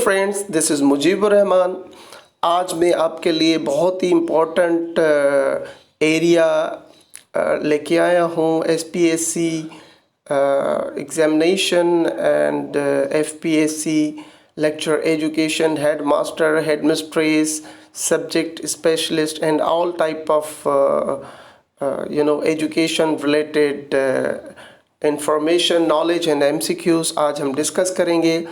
Friends, this is Mujibur Rahman. आज मैं आपके लिए बहुत ही इम्पोर्टेंट एरिया लेके आया हूँ। SPSC examination and FPSC lecture education, head master, head mistress, subject specialist and all type of education related information, knowledge and MCQs आज हम डिस्कस करेंगे।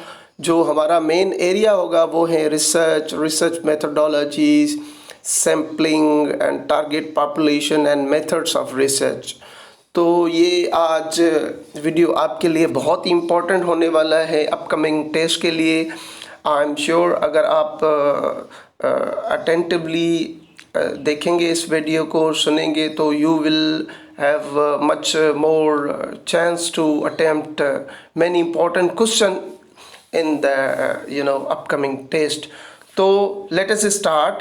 जो हमारा मेन एरिया होगा वो है research methodologies, sampling and target population and methods of research. तो ये आज वीडियो आपके लिए बहुत ही इम्पोर्टेंट होने वाला है अपकमिंग टेस्ट के लिए। आई एम श्योर अगर आप अटेंटिवली देखेंगे इस वीडियो को, सुनेंगे, तो you will have much more chance to attempt many important question in the upcoming test। तो let us start।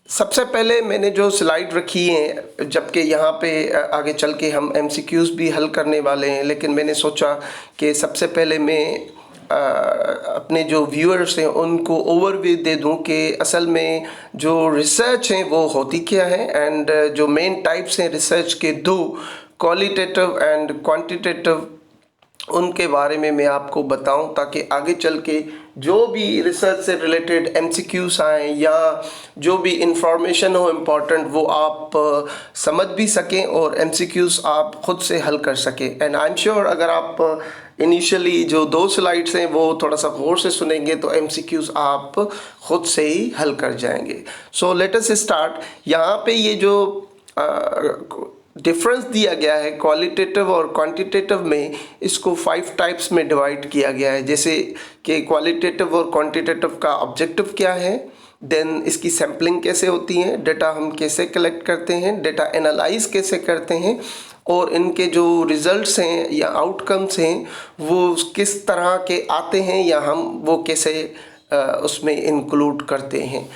सबसे पहले मैंने जो स्लाइड रखी है, जबकि यहाँ पे आगे चल के हम MCQs भी हल करने वाले हैं, लेकिन मैंने सोचा कि सबसे पहले मैं अपने जो व्यूअर्स हैं उनको ओवरव्यू दे दूं कि असल में जो रिसर्च है वो होती क्या है, एंड जो मेन टाइप्स हैं रिसर्च के, दो, क्वालिटेटिव एंड क्वांटिटेटिव, उनके बारे में मैं आपको बताऊं, ताकि आगे चल के जो भी रिसर्च से रिलेटेड MCQs आए या जो भी इंफॉर्मेशन हो इम्पोर्टेंट वो आप समझ भी सकें और MCQs आप खुद से हल कर सकें। एंड आई एम श्योर अगर आप इनिशियली जो 2 स्लाइड्स हैं वो थोड़ा सा गौर से सुनेंगे तो MCQs आप खुद से ही हल कर जाएंगे। So let us start. यहाँ पे ये जो डिफरेंस दिया गया है क्वालिटेटिव और क्वांटिटेटिव में, इसको 5 टाइप्स में डिवाइड किया गया है। जैसे कि क्वालिटेटिव और क्वांटिटेटिव का ऑब्जेक्टिव क्या है, देन इसकी सैम्पलिंग कैसे होती है, डेटा हम कैसे कलेक्ट करते हैं, डेटा एनालाइज कैसे करते हैं, और इनके जो रिजल्ट्स हैं या आउटकम्स हैं वो किस तरह के आते हैं या हम वो कैसे उसमें इंक्लूड करते हैं।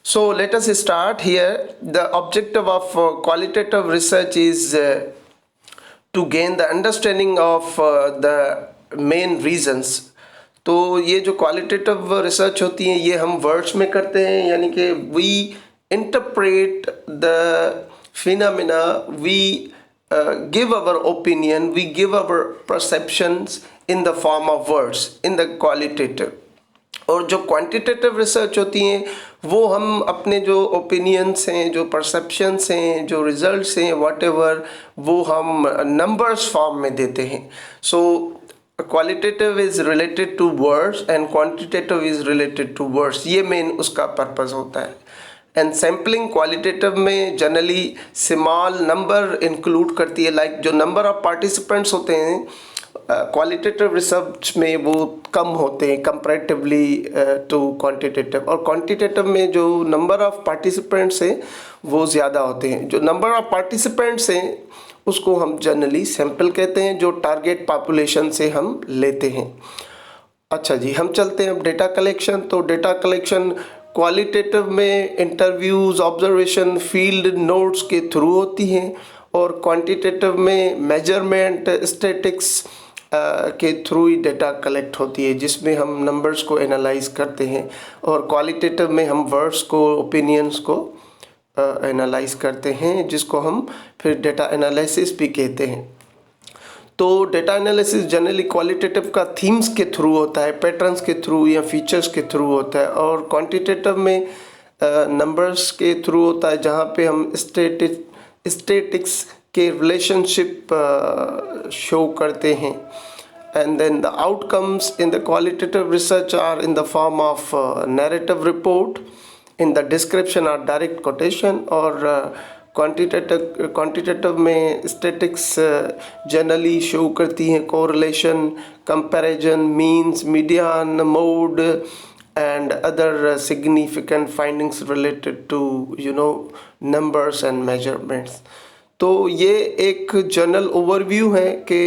So let us start here. The objective of qualitative research is to gain the understanding of the main reasons। तो ये जो क्वालिटेटिव रिसर्च होती है ये हम वर्ड्स में करते हैं, यानी कि we interpret the phenomena, we give our opinion, we give our perceptions in the form of words in the qualitative। और जो क्वांटिटेटिव रिसर्च होती हैं वो हम अपने जो ओपिनियंस हैं, जो परसेप्शंस हैं, जो रिजल्ट्स हैं, व्हाटएवर, वो हम नंबर्स फॉर्म में देते हैं। So qualitative is related to words and quantitative is related to words, ये मेन उसका पर्पस होता है। एंड सैम्पलिंग क्वालिटेटिव में जनरली स्मॉल नंबर इंक्लूड करती है, लाइक जो नंबर ऑफ पार्टिसिपेंट्स होते हैं क्वालिटेटिव रिसर्च में वो कम होते हैं कंपैरेटिवली टू क्वांटिटेटिव, और क्वांटिटेटिव में जो नंबर ऑफ पार्टिसिपेंट्स हैं वो ज़्यादा होते हैं। जो नंबर ऑफ पार्टिसिपेंट्स हैं उसको हम जनरली सैंपल कहते हैं, जो टारगेट पॉपुलेशन से हम लेते हैं। अच्छा जी, हम चलते हैं अब डेटा कलेक्शन। तो डेटा कलेक्शन क्वालिटेटिव में इंटरव्यूज़, ऑब्जर्वेशन, फील्ड नोट्स के थ्रू होती हैं, और क्वांटिटेटिव में मेजरमेंट, स्टैटिक्स के थ्रू ही डेटा कलेक्ट होती है, जिसमें हम नंबर्स को एनालाइज करते हैं, और क्वालिटेटिव में हम वर्ड्स को, ओपिनियंस को एनालाइज करते हैं, जिसको हम फिर डेटा एनालिसिस भी कहते हैं। तो डेटा एनालिसिस जनरली क्वालिटेटिव का थीम्स के थ्रू होता है, पैटर्न्स के थ्रू या फीचर्स के थ्रू होता है, और क्वांटिटेटिव में नंबर्स के थ्रू होता है, जहाँ पे हम स्टैटिक्स के रिलेशनशिप शो करते हैं। And then the outcomes in the qualitative research are in the form of narrative report, in the description और डायरेक्ट कोटेशन। और क्वांटिटेटिव में स्टैटिक्स जनरली शो करती हैं correlation, comparison, means, median, mode and other significant findings related to numbers and measurements। तो ये एक general overview है कि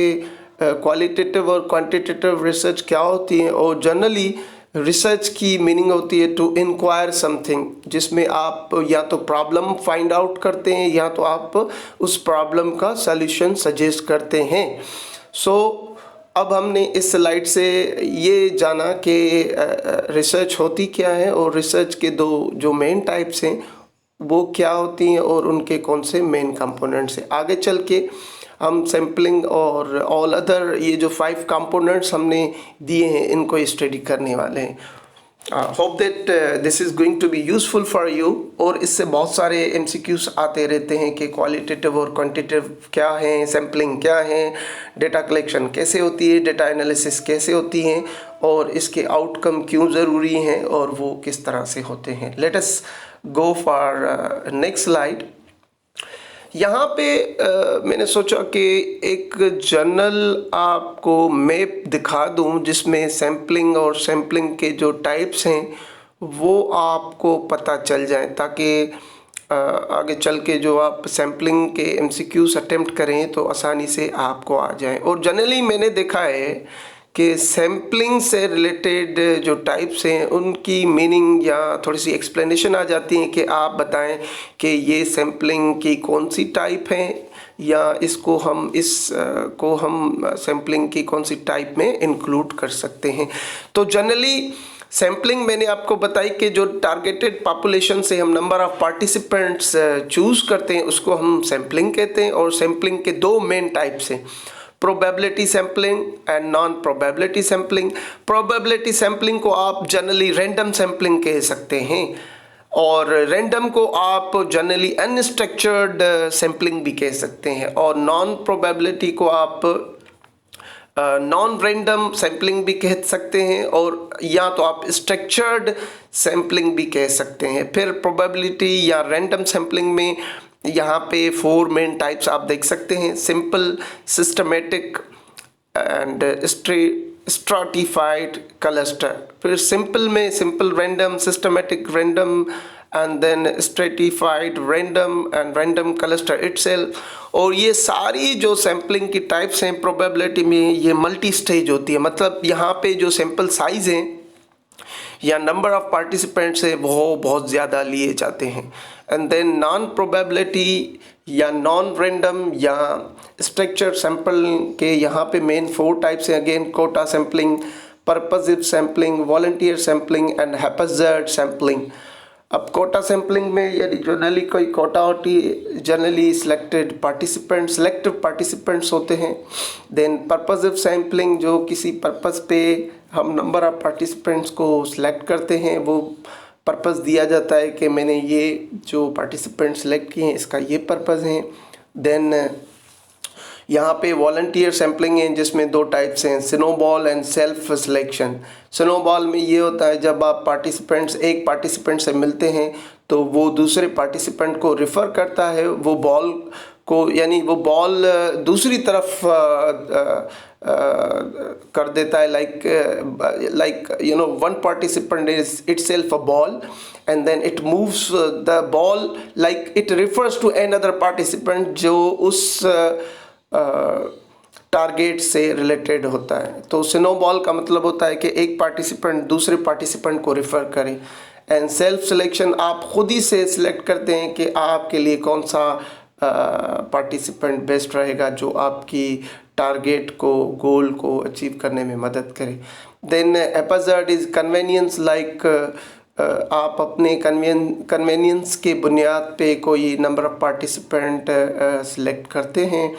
क्वालिटेटिव और क्वांटिटेटिव रिसर्च क्या होती है। और जनरली रिसर्च की मीनिंग होती है टू इंक्वायर समथिंग, जिसमें आप या तो प्रॉब्लम फाइंड आउट करते हैं या तो आप उस प्रॉब्लम का सॉल्यूशन सजेस्ट करते हैं। सो अब हमने इस स्लाइड से ये जाना कि रिसर्च होती क्या है और रिसर्च के दो जो मेन टाइप्स हैं वो क्या होती हैं और उनके कौन से मेन कंपोनेंट्स हैं। आगे चल के हम सैम्पलिंग और ऑल अदर ये जो 5 कंपोनेंट्स हमने दिए हैं इनको स्टडी करने वाले हैं। Hope that this is going to be useful for you. और इससे बहुत सारे MCQs आते रहते हैं कि क्वालिटेटिव और क्वांटिटेटिव क्या है, सैम्पलिंग क्या है, डेटा कलेक्शन कैसे होती है, डेटा एनालिसिस कैसे होती हैं और इसके आउटकम क्यों ज़रूरी हैं और वो किस तरह से होते हैं। Let us go for next slide. यहाँ पे मैंने सोचा कि एक जनरल आपको मैप दिखा दूँ जिसमें सैम्पलिंग और सैम्पलिंग के जो टाइप्स हैं वो आपको पता चल जाए, ताकि आगे चल के जो आप सैम्पलिंग के MCQs अटेम्प्ट करें तो आसानी से आपको आ जाए। और जनरली मैंने देखा है कि सैम्पलिंग से रिलेटेड जो टाइप्स हैं उनकी मीनिंग या थोड़ी सी एक्सप्लेनेशन आ जाती है कि आप बताएं कि ये सैम्पलिंग की कौन सी टाइप है या इसको हम सैम्पलिंग की कौन सी टाइप में इंक्लूड कर सकते हैं। तो जनरली सैम्पलिंग मैंने आपको बताई कि जो टारगेटेड पॉपुलेशन से हम नंबर ऑफ पार्टिसिपेंट्स चूज़ करते हैं उसको हम सैम्पलिंग कहते हैं। और सैम्पलिंग के दो मेन टाइप्स हैं, probability sampling and non probability sampling. Probability sampling को आप जनरली रैंडम सैम्पलिंग कह सकते हैं और रैंडम को आप जनरली अनस्ट्रक्चर्ड सैम्पलिंग भी कह सकते हैं। और नॉन प्रोबेबिलिटी को आप नॉन रैंडम सैम्पलिंग भी कह सकते हैं और या तो आप स्ट्रक्चर्ड सैम्पलिंग भी कह सकते हैं। फिर प्रोबेबिलिटी या रैंडम सैम्पलिंग में यहाँ पे 4 मेन टाइप्स आप देख सकते हैं, simple, systematic and stratified cluster. फिर सिंपल में simple random, systematic random and then stratified random and random cluster itself. और ये सारी जो सैम्पलिंग की टाइप्स हैं प्रोबेबिलिटी में ये मल्टी स्टेज होती है, मतलब यहाँ पे जो सैंपल साइज हैं या नंबर ऑफ पार्टिसिपेंट्स है वो बहुत ज़्यादा लिए जाते हैं। एंड देन नॉन प्रोबेबिलिटी या नॉन रैंडम या स्ट्रक्चर सैंपल के यहाँ पे मेन 4 टाइप्स हैं again, quota sampling, purposive sampling, volunteer sampling and haphazard sampling. अब कोटा सैम्पलिंग में यदि जनरली कोई कोटा होती है, जनरली सिलेक्टिव पार्टिसिपेंट्स होते हैं। देन पर्पसिव सैम्पलिंग जो किसी पर्पस पे हम नंबर ऑफ पार्टिसिपेंट्स को सिलेक्ट करते हैं, वो पर्पस दिया जाता है कि मैंने ये जो पार्टिसिपेंट सिलेक्ट किए हैं इसका ये पर्पस है। देन यहाँ पे वॉलंटियर सैम्पलिंग है जिसमें 2 टाइप्स हैं, snowball and self selection. Snowball में ये होता है जब आप एक पार्टिसिपेंट से मिलते हैं तो वो दूसरे पार्टिसिपेंट को रिफ़र करता है वो बॉल को, यानी वो बॉल दूसरी तरफ कर देता है, like you know one participant is itself a ball and then it moves the ball like it refers to another participant जो उस टारगेट से रिलेटेड होता है। तो स्नोबॉल का मतलब होता है कि एक पार्टिसिपेंट दूसरे पार्टिसिपेंट को रिफ़र करे। एंड सेल्फ सिलेक्शन आप खुद ही से सिलेक्ट करते हैं कि आपके लिए कौन सा पार्टिसिपेंट बेस्ट रहेगा जो आपकी टारगेट को, गोल को अचीव करने में मदद करे। देन हैप्पैज़ार्ड इज़ कन्वीनियंस, लाइक आप अपने कन्वीनियंस के बुनियाद पे कोई नंबर ऑफ पार्टिसिपेंट सिलेक्ट करते हैं।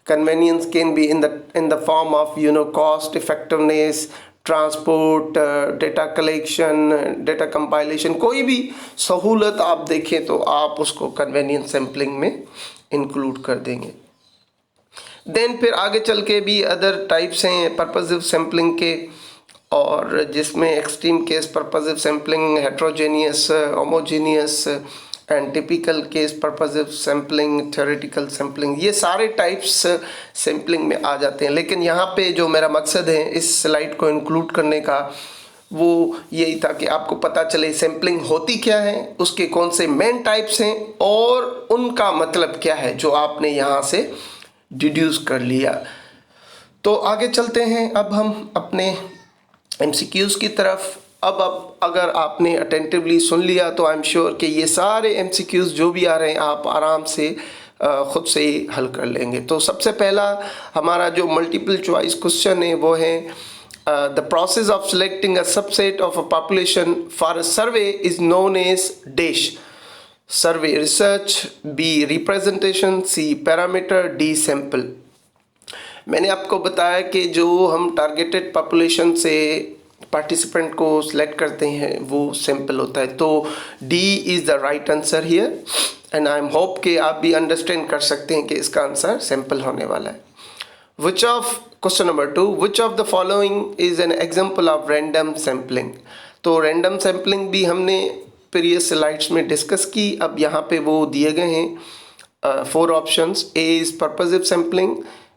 Convenience can be in the form of cost effectiveness, transport, data collection, data compilation, कोई भी सहूलत आप देखें तो आप उसको कन्वीनियंस सैम्पलिंग में इंक्लूड कर देंगे। देन फिर आगे चल के भी अदर टाइप्स हैं पर्पसिव सैम्पलिंग के, और जिसमें extreme case purposive sampling, heterogeneous, homogeneous and typical case purposive sampling, theoretical sampling, ये सारे टाइप्स सैम्पलिंग में आ जाते हैं। लेकिन यहाँ पे जो मेरा मकसद है इस स्लाइड को इंक्लूड करने का वो यही था कि आपको पता चले सैम्पलिंग होती क्या है, उसके कौन से मेन टाइप्स हैं और उनका मतलब क्या है जो आपने यहाँ से डिड्यूस कर लिया। तो आगे चलते हैं अब हम अपने MCQs की तरफ। अब अगर आपने अटेंटिवली सुन लिया तो आई एम श्योर कि ये सारे MCQs जो भी आ रहे हैं आप आराम से ख़ुद से ही हल कर लेंगे। तो सबसे पहला हमारा जो मल्टीपल चॉइस क्वेश्चन है वो है the process of selecting a subset of a population for a survey is known as dash. Survey research, B representation, C parameter, D sample. मैंने आपको बताया कि जो हम टारगेटेड पॉपुलेशन से पार्टिसिपेंट को सिलेक्ट करते हैं वो सैंपल होता है। तो D is the right answer here and I am hope कि आप भी अंडरस्टैंड कर सकते हैं कि इसका आंसर सैंपल होने वाला है। Which of question number 2, which of the following is an example of random sampling. तो रैंडम सैम्पलिंग भी हमने प्रीवियस स्लाइड्स में डिस्कस की। अब यहाँ पे वो दिए गए हैं 4 options. A is purposive sampling,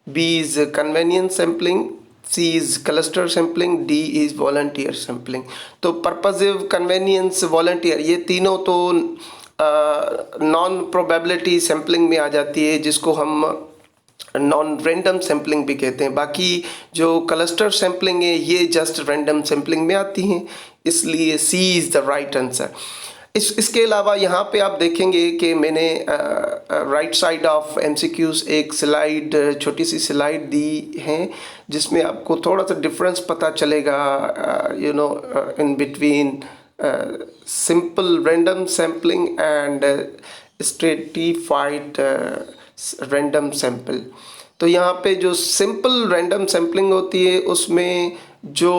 B is convenience sampling, C is cluster sampling, D is volunteer sampling. तो पर्पसिव, कन्वेनियंस, वॉलंटियर ये तीनों तो नॉन प्रोबेबिलिटी सैम्पलिंग में आ जाती है, जिसको हम नॉन रैंडम सैम्पलिंग भी कहते हैं। बाकी जो क्लस्टर सैम्पलिंग है ये जस्ट रैंडम सैम्पलिंग में आती हैं, इसलिए सी इज़ द राइट आंसर। इसके अलावा यहाँ पे आप देखेंगे कि मैंने राइट साइड ऑफ एमसीक्यूज एक स्लाइड, छोटी सी स्लाइड दी है जिसमें आपको थोड़ा सा डिफरेंस पता चलेगा in between simple random sampling and stratified random sample. तो यहाँ पे जो सिंपल रैंडम सैम्पलिंग होती है उसमें जो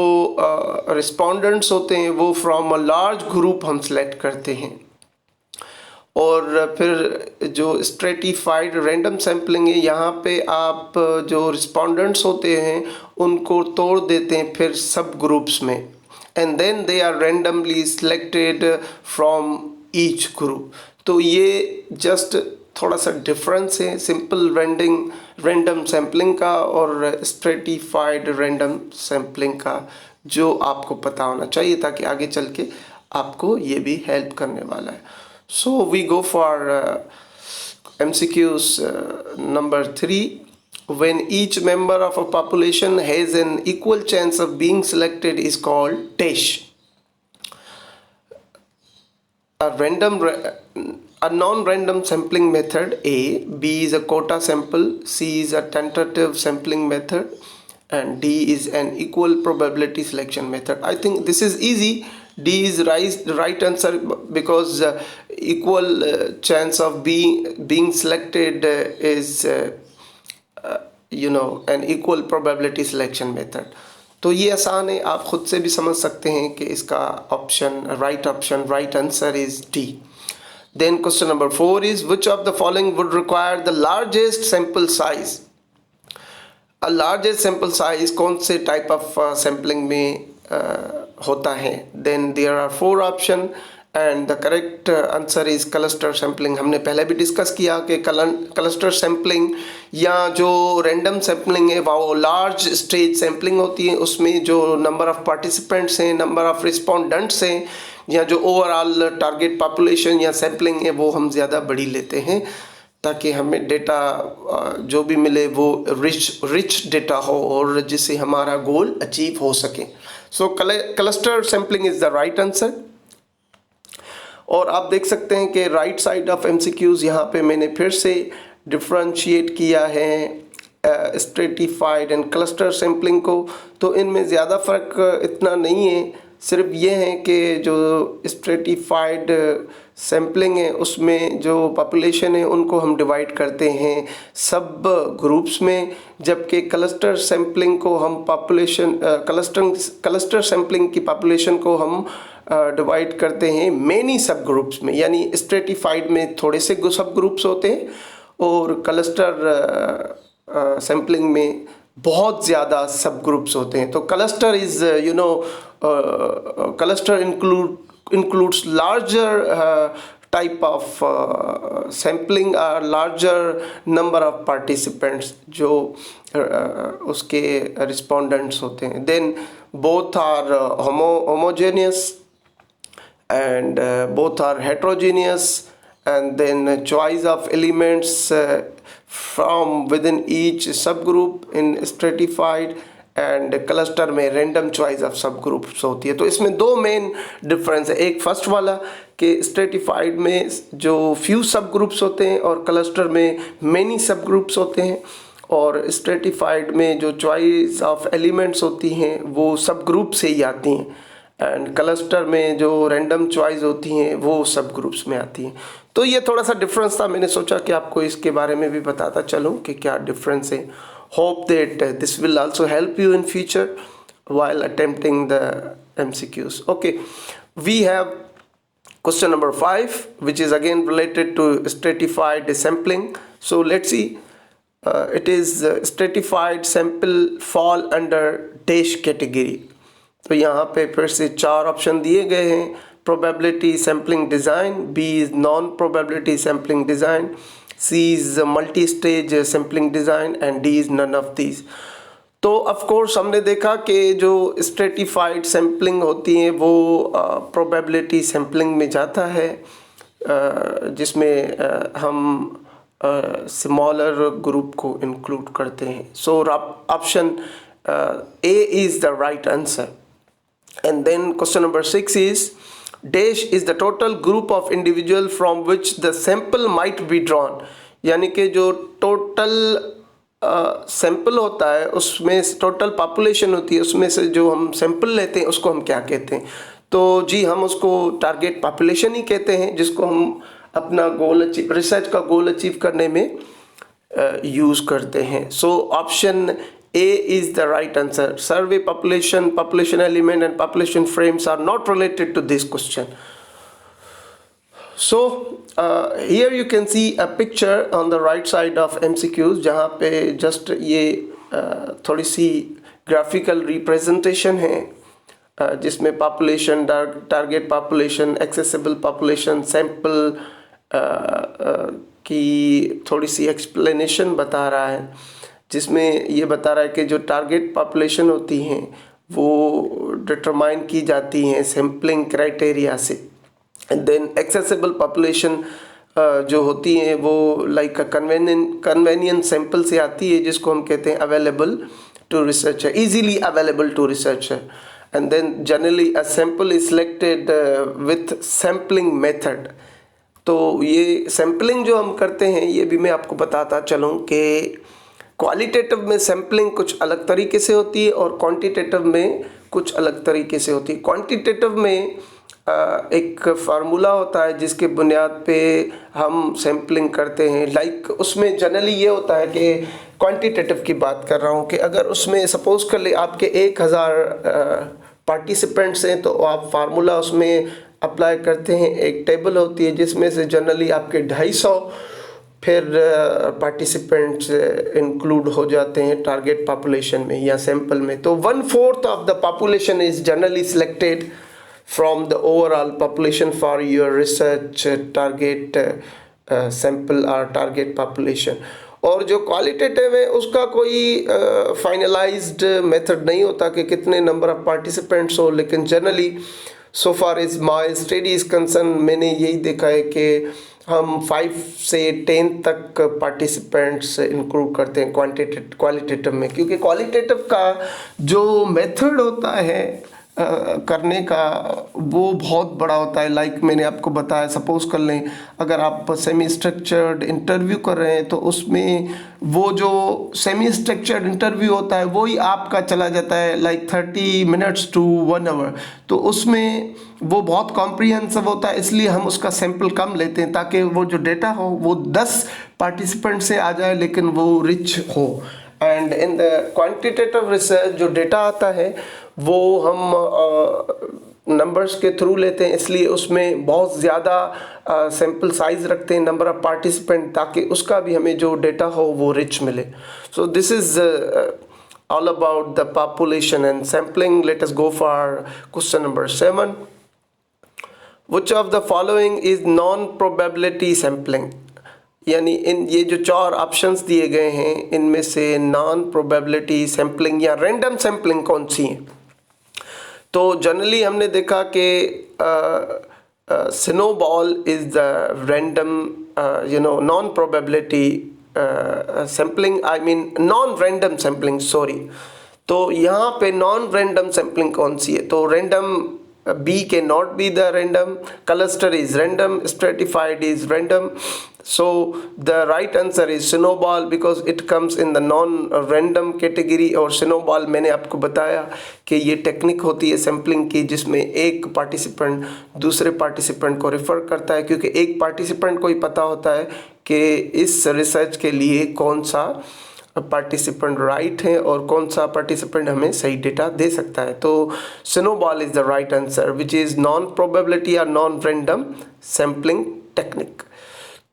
रिस्पोंडेंट्स होते हैं वो फ्रॉम अ लार्ज ग्रुप हम सेलेक्ट करते हैं, और फिर जो स्ट्रेटिफाइड रैंडम सैम्पलिंग है यहाँ पे आप जो रिस्पोंडेंट्स होते हैं उनको तोड़ देते हैं फिर सब ग्रुप्स में, and then they are randomly selected from each group. तो ये जस्ट थोड़ा सा डिफरेंस है सिंपल रैंडम सैम्पलिंग का और स्ट्रेटिफाइड रैंडम सैम्पलिंग का, जो आपको पता होना चाहिए ताकि आगे चल के आपको ये भी हेल्प करने वाला है। So we go for MCQs number 3. When each member of a population has an equal chance of being selected is called dash. A non-random sampling method A, B is a quota sample, C is a tentative sampling method, and D is an equal probability selection method. I think this is easy. D is right answer because equal chance of being selected is an equal probability selection method. तो ये आसान है, आप खुद से भी समझ सकते हैं कि इसका right answer is D. Then question number 4 is which of the following would require the largest sample size? A largest sample size कौन से type of sampling में होता है? Then there are 4 option and the correct answer is cluster sampling. हमने पहले भी discuss किया कि cluster sampling या जो random sampling है वो large stage sampling होती है, उसमें जो number of participants हैं, number of respondents हैं, या जो ओवरऑल टारगेट पॉपुलेशन या सैम्पलिंग है वो हम ज़्यादा बड़ी लेते हैं ताकि हमें डेटा जो भी मिले वो रिच डेटा हो और जिससे हमारा गोल अचीव हो सके। So cluster sampling is the right answer. और आप देख सकते हैं कि राइट साइड ऑफ MCQs यहाँ पे मैंने फिर से डिफ्रेंशिएट किया है स्ट्रेटिफाइड एंड क्लस्टर सैम्पलिंग को। तो इनमें ज़्यादा फ़र्क इतना नहीं है, सिर्फ ये है कि जो स्ट्रेटिफाइड सैम्पलिंग है उसमें जो पॉपुलेशन है उनको हम डिवाइड करते हैं सब ग्रुप्स में, जबकि क्लस्टर सैम्पलिंग को हम क्लस्टर सैम्पलिंग की पॉपुलेशन को हम डिवाइड करते हैं मेनी सब ग्रुप्स में। यानी स्ट्रेटिफाइड में थोड़े से सब ग्रुप्स होते हैं और क्लस्टर सैम्पलिंग में बहुत ज़्यादा सब ग्रुप्स होते हैं। तो cluster is cluster includes larger type of sampling or larger number of participants जो उसके respondents होते हैं। Then both are homogeneous and both are heterogeneous, and then choice of elements from within each subgroup in stratified and cluster में random choice of सब groups होती है। तो इसमें दो मेन डिफरेंस है, एक फर्स्ट वाला कि स्ट्रेटिफाइड में जो फ्यू सब ग्रुप्स होते हैं और क्लस्टर में मेनी सब ग्रुप्स होते हैं, और स्ट्रेटिफाइड में जो चॉइस ऑफ एलिमेंट्स होती हैं वो सब ग्रुप से ही आती हैं, एंड क्लस्टर में जो रैंडम चॉइस होती हैं वो सब ग्रुप्स में आती हैं। तो ये थोड़ा सा डिफरेंस था, मैंने सोचा कि आपको इसके बारे में भी बताता चलूँ कि क्या डिफरेंस है। Hope that this will also help you in future while attempting the MCQs. Okay, we have question number 5, which is again related to stratified sampling. So let's see. It is stratified sample fall under dash category. तो यहाँ पे फिर से 4 option दिए गए हैं। probability sampling design, B is non probability sampling design, C is multi-stage sampling design, and D is none of these. तो of course हमने देखा कि जो स्ट्रेटिफाइड सैम्पलिंग होती है वो प्रोबेबिलिटी सैम्पलिंग में जाता है, जिसमें हम स्मॉलर ग्रुप को इंक्लूड करते हैं। So option A is the right answer. And then question number 6 is dash is the total group of individual from which the sample might be drawn, यानी कि जो टोटल सैंपल होता है उसमें total population होती है, उसमें से जो हम सैंपल लेते हैं उसको हम क्या कहते हैं? तो जी हम उसको टारगेट पॉपुलेशन ही कहते हैं, जिसको हम अपना गोल अचीव, रिसर्च का गोल अचीव करने में यूज़ करते हैं। So option A is the right answer. Survey population, population element and population frames are not related to this question. So here you can see a picture on the right side of MCQs, जहाँ पे just ये थोड़ी सी graphical representation है, जिसमें population, target population, accessible population, sample की थोड़ी सी explanation बता रहा है, जिसमें ये बता रहा है कि जो target population होती हैं वो determine की जाती हैं sampling criteria से। एंड देन एक्सेसिबल पॉपुलेशन जो होती हैं वो लाइक कन्वेनियंट सैंपल से आती है, जिसको हम कहते हैं available to researcher, easily available to researcher. And then generally a sample is selected with sampling method. तो ये सैम्पलिंग जो हम करते हैं ये भी मैं आपको बताता चलूँ कि क्वालिटेटिव में सैम्पलिंग कुछ अलग तरीके से होती है और क्वांटिटेटिव में कुछ अलग तरीके से होती है। क्वांटिटेटिव में एक फार्मूला होता है जिसके बुनियाद पे हम सैम्पलिंग करते हैं। लाइक उसमें जनरली ये होता है कि क्वांटिटेटिव की बात कर रहा हूँ कि अगर उसमें सपोज कर ले आपके 1000 पार्टिसिपेंट्स हैं, तो आप फार्मूला उसमें अप्लाई करते हैं। एक टेबल होती है जिसमें से जनरली आपके 250 फिर पार्टिसिपेंट्स इंक्लूड हो जाते हैं टारगेट पॉपुलेशन में या सैंपल में। तो 1/4 of the population is generally selected from the overall population for your research target sample or target population। और जो क्वालिटेटिव है उसका कोई फाइनलाइज्ड मेथड नहीं होता कि कितने नंबर ऑफ पार्टिसिपेंट्स हो, लेकिन generally so far is my study is concern मैंने यही देखा है कि हम 5 से 10 तक पार्टिसिपेंट्स इंक्लूड करते हैं क्वालिटेटिव में, क्योंकि क्वालिटेटिव का जो मेथड होता है करने का वो बहुत बड़ा होता है। लाइक मैंने आपको बताया, सपोज कर लें अगर आप सेमी स्ट्रक्चर्ड इंटरव्यू कर रहे हैं तो उसमें वो जो सेमी स्ट्रक्चर्ड इंटरव्यू होता है वही आपका चला जाता है लाइक 30 मिनट्स टू 1 आवर। तो उसमें वो बहुत कॉम्प्रिहेंसिव होता है, इसलिए हम उसका सैंपल कम लेते हैं ताकि वो जो डेटा हो वो 10 पार्टिसिपेंट से आ जाए लेकिन वो रिच हो। And in the quantitative research जो डेटा आता है वो हम नंबर्स के थ्रू लेते हैं, इसलिए उसमें बहुत ज़्यादा सैंपल साइज़ रखते हैं, नंबर ऑफ पार्टिसिपेंट, ताकि उसका भी हमें जो डेटा हो वो रिच मिले। So this is all about the population and sampling. Let us go for question number 7. Which of the following is non-probability sampling? यानी इन ये जो 4 ऑप्शंस दिए गए हैं इनमें से नॉन प्रोबेबिलिटी सैम्पलिंग या रैंडम सैम्पलिंग कौन सी है? तो जनरली हमने देखा कि snowball is the random non probability sampling, I mean non random sampling, sorry. तो यहाँ पे नॉन रैंडम सैम्पलिंग कौन सी है? तो random B cannot be the random, cluster is random, stratified is random. So the right answer is snowball because it comes in the non-random category. और snowball मैंने आपको बताया कि ये टेक्निक होती है सैम्पलिंग की जिसमें एक पार्टिसिपेंट दूसरे पार्टिसिपेंट को रेफ़र करता है, क्योंकि एक पार्टिसिपेंट को ही पता होता है कि इस रिसर्च के लिए कौन सा पार्टिसिपेंट राइट है और कौन सा पार्टिसिपेंट हमें सही डेटा दे सकता है। तो snowball is the right answer which is non probability या नॉन रैंडम सैम्पलिंग टेक्निक।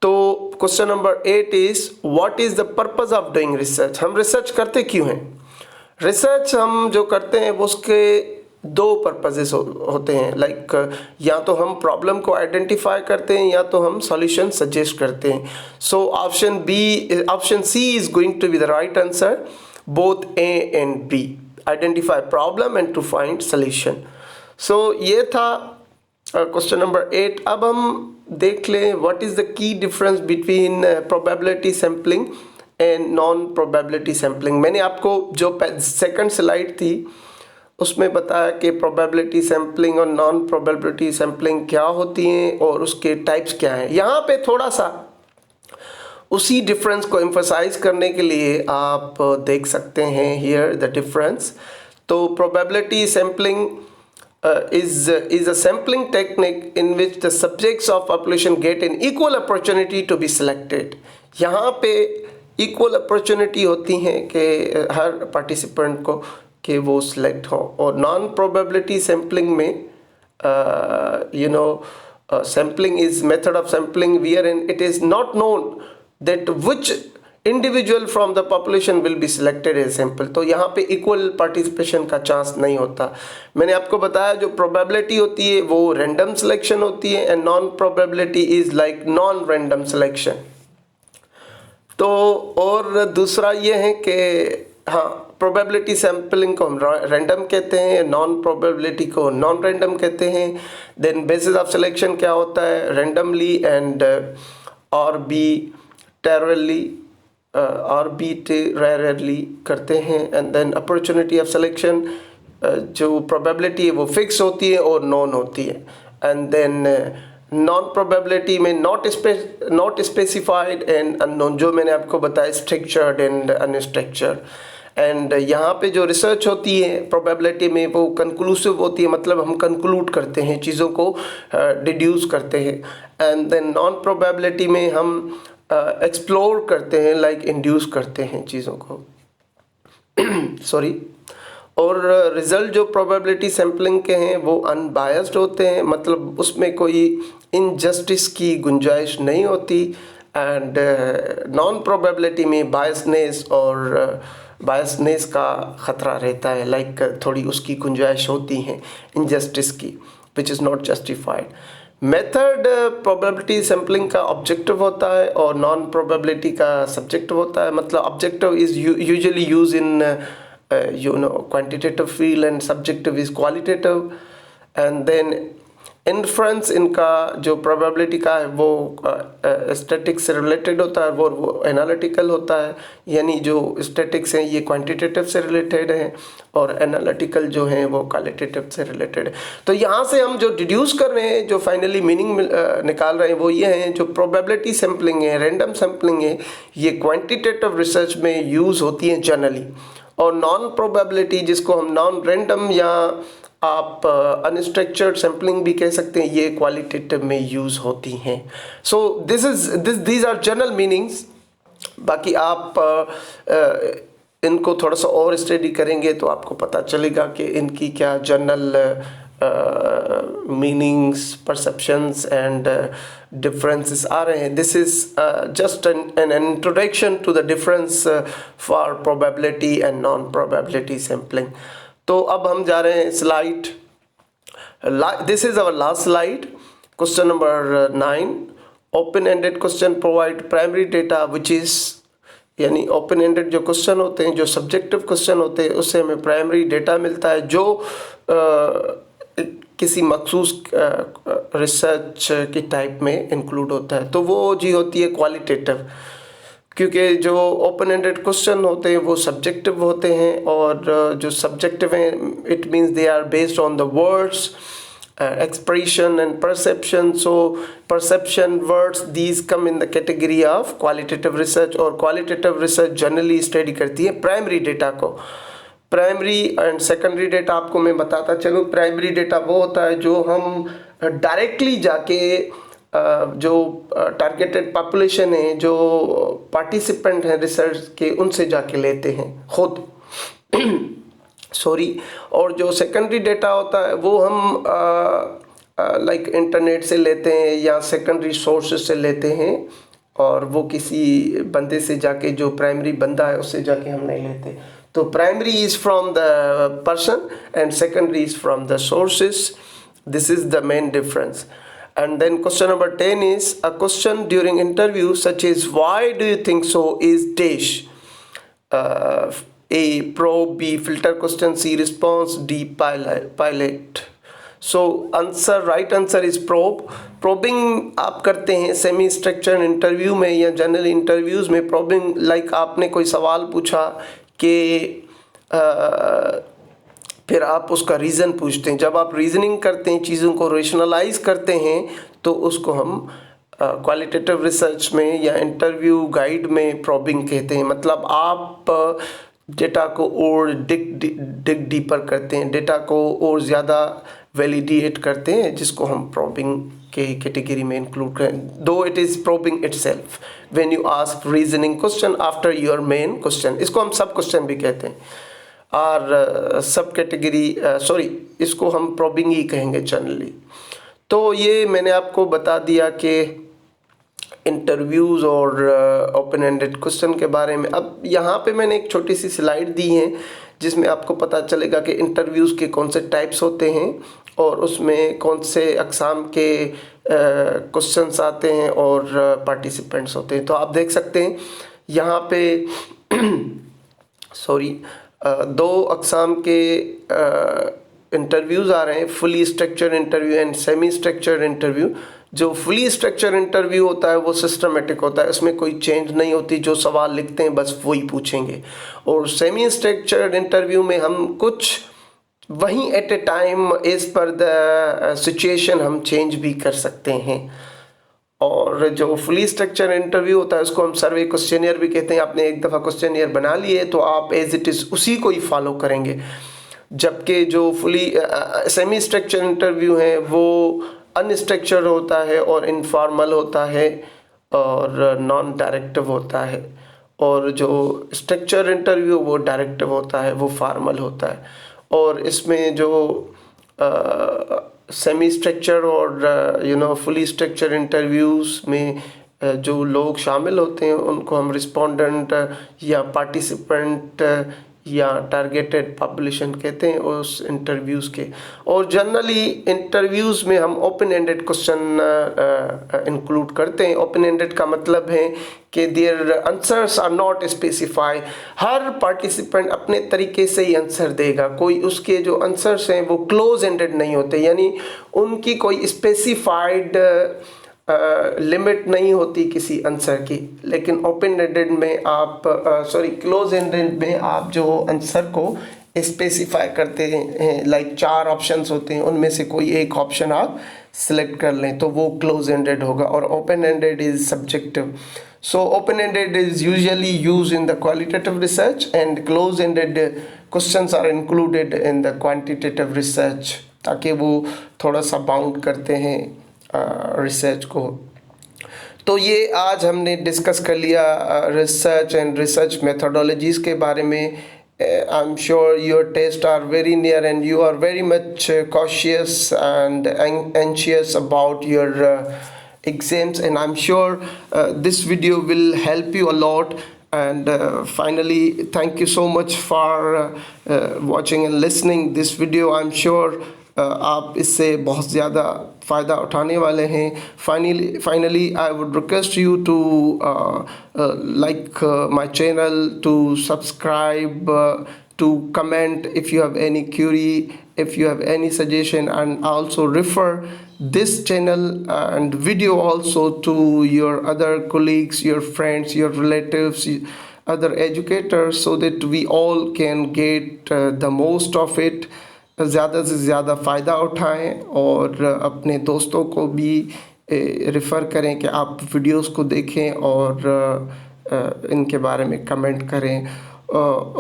तो question number 8 is what is the purpose of doing research? हम रिसर्च करते क्यों हैं? रिसर्च हम जो करते हैं वो उसके दो पर्पसेस होते हैं। लाइक या तो हम प्रॉब्लम को आइडेंटिफाई करते हैं या तो हम सॉल्यूशन सजेस्ट करते हैं। So option C is going to be the right answer, both A and B, identify problem and to find solution. सो ये था क्वेश्चन नंबर 8। अब हम देख लें what is the key difference between probability sampling and non probability sampling. मैंने आपको जो सेकंड स्लाइड थी उसमें बताया कि प्रोबेबिलिटी सैम्पलिंग और नॉन प्रोबेबिलिटी सैम्पलिंग क्या होती हैं और उसके टाइप्स क्या हैं। यहाँ पे थोड़ा सा उसी डिफरेंस को एम्फसाइज करने के लिए आप देख सकते हैं हियर द डिफरेंस। तो probability sampling is a sampling technique in which the subjects of population get an equal opportunity to be selected। यहाँ पे equal opportunity होती हैं कि हर पार्टिसिपेंट को कि वो सिलेक्ट हो। और नॉन प्रोबेबिलिटी सैम्पलिंग में sampling is method of sampling wherein it is not known that which individual from the population will be selected as sample। तो यहाँ पे equal participation का चांस नहीं होता। मैंने आपको बताया जो probability होती है वो random selection होती है and non probability is like non random selection। तो और दूसरा ये है कि हाँ, प्रोबेबिलिटी सैम्पलिंग को हम रैंडम कहते हैं, नॉन प्रोबेबिलिटी को नॉन रैंडम कहते हैं। देन बेसिस ऑफ सिलेक्शन क्या होता है? रैंडमली एंड आर्बिट्रेरली करते हैं। And then opportunity of selection जो प्रोबेबिलिटी है वो फिक्स होती है और नॉन होती है। एंड देन नॉन प्रोबेबिलिटी में नॉट स्पेसिफाइड एंड अननोन, जो मैंने आपको बताया स्ट्रक्चर्ड एंड अनस्ट्रक्चर्ड। एंड यहाँ पे जो रिसर्च होती है प्रोबेबिलिटी में वो कंक्लूसिव होती है, मतलब हम कंक्लूड करते हैं चीज़ों को, डिड्यूस करते हैं। एंड देन नॉन प्रोबेबिलिटी में हम एक्सप्लोर करते हैं, लाइक इंड्यूस करते हैं चीज़ों को सॉरी। और रिज़ल्ट जो प्रोबेबिलिटी सैम्पलिंग के हैं वो अनबायस्ड होते हैं, मतलब उसमें कोई इनजस्टिस की गुंजाइश नहीं होती। एंड नॉन प्रोबेबिलिटी में बायसनेस का ख़तरा रहता है, लाइक थोड़ी उसकी गुंजाइश होती है इनजस्टिस की, which is not justified. Method probability sampling का ऑब्जेक्टिव होता है और नॉन प्रोबेबिलिटी का सब्जेक्टिव होता है। मतलब objective is usually use in quantitative field and subjective is qualitative। and then inference इनका जो प्रोबेबिलिटी का है वो स्टैटिक्स से रिलेटेड होता है, वो एनालिटिकल होता है। यानी जो स्टैटिक्स हैं ये क्वांटिटेटिव से रिलेटेड हैं और एनालिटिकल जो हैं वो क्वालिटेटिव से रिलेटेड है। तो यहाँ से हम जो डिड्यूस कर रहे हैं, जो फाइनली मीनिंग निकाल रहे हैं वो ये हैं, जो प्रोबेबिलिटी सैम्पलिंग है, रैंडम सैम्पलिंग है, ये क्वांटिटेटिव रिसर्च में यूज़ होती हैं जनरली। और नॉन प्रोबेबिलिटी जिसको हम नॉन रैंडम या आप अनस्ट्रक्चर्ड सैम्पलिंग भी कह सकते हैं, ये क्वालिटेटिव में यूज़ होती हैं। So these are general meanings. बाकी आप इनको थोड़ा सा और स्टडी करेंगे तो आपको पता चलेगा कि इनकी क्या general meanings, perceptions and differences आ रहे हैं। This is just an introduction to the difference for probability and non-probability sampling। तो अब हम जा रहे हैं slide, this is our last slide, question number 9। Open ended question provide primary data which is, यानी open ended जो question होते हैं, जो सब्जेक्टिव क्वेश्चन होते हैं, उससे हमें प्राइमरी डेटा मिलता है जो किसी मखसूस रिसर्च की टाइप में इंक्लूड होता है। तो वो जी होती है क्वालिटेटिव। क्योंकि जो ओपन एंडेड क्वेश्चन होते हैं वो सब्जेक्टिव होते हैं, और जो सब्जेक्टिव हैं it means they are based on the words, expression and perception. So perception words, these come in the category of qualitative research, और qualitative research generally study करती है प्राइमरी डेटा को। प्राइमरी एंड सेकेंडरी डेटा आपको मैं बताता चलूँ। Primary data वो होता है जो हम डायरेक्टली जाके जो टारगेटेड पॉपुलेशन है, जो पार्टिसिपेंट हैं रिसर्च के, उनसे जाके लेते हैं खुद सॉरी। और जो सेकेंडरी डेटा होता है वो हम लाइक इंटरनेट से लेते हैं या सेकेंडरी सोर्सेस से लेते हैं, और वो किसी बंदे से जाके, जो प्राइमरी बंदा है उससे जाके हम नहीं लेते। तो primary is from the person and secondary is from the sources. This is the main difference. And then question number 10 is a question during interview such as why do you think so is dash. A probe, B filter question, C response, D pilot. So answer, right answer is probe. Probing आप करते हैं semi structure interview में या general interviews में। probing like आपने कोई सवाल पूछा कि फिर आप उसका रीज़न पूछते हैं। जब आप रीजनिंग करते हैं, चीज़ों को रेशनलाइज करते हैं, तो उसको हम क्वालिटेटिव रिसर्च में या इंटरव्यू गाइड में प्रोबिंग कहते हैं। मतलब आप डेटा को और डिग डीपर करते हैं, डेटा को और ज़्यादा वैलिडेट करते हैं, जिसको हम प्रोबिंग के कैटेगरी में इंक्लूड करें। दो it is probing itself when you ask reasoning question after your main question. इसको हम सब क्वेश्चन भी कहते हैं, और सब कैटेगरी सॉरी इसको हम प्रोबिंग ही कहेंगे जनरली। तो ये मैंने आपको बता दिया कि इंटरव्यूज़ और ओपन एंडेड क्वेश्चन के बारे में। अब यहाँ पे मैंने एक छोटी सी स्लाइड दी है जिसमें आपको पता चलेगा कि इंटरव्यूज़ के कौन से टाइप्स होते हैं और उसमें कौन से अक़साम के क्वेश्चंस आते हैं और पार्टिसिपेंट्स होते हैं। तो आप देख सकते हैं यहाँ पे सॉरी दो अक़साम के इंटरव्यूज़ आ रहे हैं, fully structured interview and semi structured interview. जो फुली स्ट्रक्चर्ड इंटरव्यू होता है वो सिस्टमेटिक होता है, उसमें कोई चेंज नहीं होती, जो सवाल लिखते हैं बस वही पूछेंगे। और सेमी स्ट्रक्चर्ड इंटरव्यू में हम कुछ वहीं at a time as per the situation हम चेंज भी कर सकते हैं। और जो फुली स्ट्रक्चर इंटरव्यू होता है उसको हम सर्वे क्वेश्चनियर भी कहते हैं। आपने एक दफ़ा क्वेश्चनियर बना लिए तो आप एज इट इज़ उसी को ही फॉलो करेंगे। जबकि जो फुली सेमी स्ट्रक्चर इंटरव्यू है वो अनस्ट्रक्चर्ड होता है और इनफॉर्मल होता है और नॉन डायरेक्टिव होता है, और जो स्ट्रक्चर इंटरव्यू वो डायरेक्टिव होता है, वो फॉर्मल होता है। और इसमें जो सेमी स्ट्रक्चर और फुली स्ट्रक्चर इंटरव्यूज़ में जो लोग शामिल होते हैं उनको हम रिस्पोंडेंट या पार्टिसिपेंट या टारगेटेड पॉपुलेशन कहते हैं उस इंटरव्यूज़ के। और जनरली इंटरव्यूज़ में हम ओपन एंडेड क्वेश्चन इंक्लूड करते हैं। ओपन एंडेड का मतलब है कि their answers are not specify. हर पार्टिसिपेंट अपने तरीके से ही आंसर देगा, कोई उसके जो आंसर्स हैं वो क्लोज एंडेड नहीं होते, यानी उनकी कोई स्पेसिफाइड लिमिट नहीं होती किसी आंसर की। लेकिन ओपन एंडेड में आप क्लोज एंडेड में आप जो आंसर को स्पेसिफाई करते हैं, लाइक 4 ऑप्शंस होते हैं, उनमें से कोई एक ऑप्शन आप सिलेक्ट कर लें तो वो क्लोज एंडेड होगा। और open ended is subjective. So open ended is usually used in the qualitative research and close ended questions are included in the quantitative research, ताकि वो थोड़ा सा बाउंड करते हैं रिसर्च को। तो ये आज हमने डिस्कस कर लिया रिसर्च एंड रिसर्च मेथोडोलॉजीज़ के बारे में। I am sure your test are very near and you are very much cautious and anxious about your exams, and I'm sure this video will help you a lot. And finally, thank you so much for watching and listening this video. I'm sure आप इससे बहुत ज़्यादा फ़ायदा उठाने वाले हैं। Finally, I would request you to like my channel, to subscribe to comment if you have any query, if you have any suggestion, and also refer this channel and video also to your other colleagues, your friends, your relatives, other educators, so that we all can get the most of it, ज़्यादा से ज़्यादा फ़ायदा उठाएं, और अपने दोस्तों को भी रेफ़र करें कि आप वीडियोस को देखें और इनके बारे में कमेंट करें।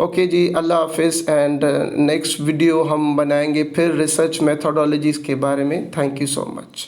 ओके जी, अल्लाह हाफिज़। एंड नेक्स्ट वीडियो हम बनाएंगे फिर रिसर्च मेथोडोलॉजीज़ के बारे में। Thank you so much.